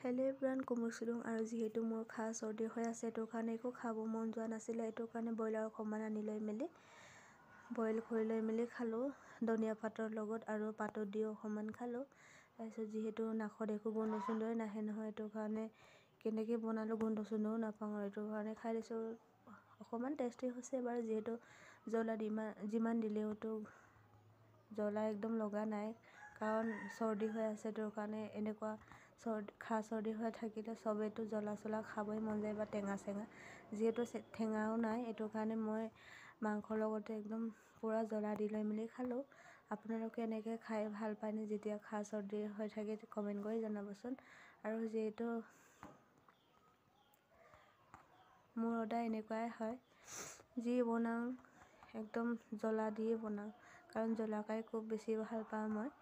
Hello' everyone, কুমুচুলুং। আৰু যিহেতু মোৰ চৰ্দি হৈ আছে, সেইটো কাৰণে একো খাব মন যোৱা নাছিলে। সেইটো কাৰণে ব্ৰইলাৰ অকণমান আনি লৈ মেলি বইল কৰি লৈ মেলি খালোঁ ধনিয়া পাতৰ লগত, আৰু পাতত দি অকণমান খালোঁ। তাৰপিছত যিহেতু নাকত একো গোন্ধ চোন্ধই নাহে নহয়, সেইটো কাৰণে কেনেকৈ বনালোঁ গোন্ধ চোন্ধও নাপাওঁ, আৰু সেইটো কাৰণে খাই দিছোঁ। অকণমান টেষ্টি হৈছে বাৰু, যিহেতু জ্বলা যিমান দিলেওতো জ্বলা একদম লগা নাই, কাৰণ চৰ্দি হৈ আছে। সেইটো কাৰণে এনেকুৱা চৰ্দি হৈ থাকিলে চবেইতো জ্বলা চলা খাবই মন যায়, বা টেঙা চেঙা। যিহেতু টেঙাও নাই, সেইটো কাৰণে মই মাংসৰ লগতে একদম পূৰা জ্বলা দি লৈ মেলি খালোঁ। আপোনালোকে এনেকৈ খাই ভাল পায়নে? যেতিয়া চৰ্দি হৈ থাকে কমেণ্ট কৰি জনাবচোন। আৰু যিহেতু মোৰ সদায় এনেকুৱাই হয়, যি বনাওঁ একদম জ্বলা দিয়ে বনাওঁ, কাৰণ জ্বলা খাই খুব বেছি ভাল পাওঁ মই।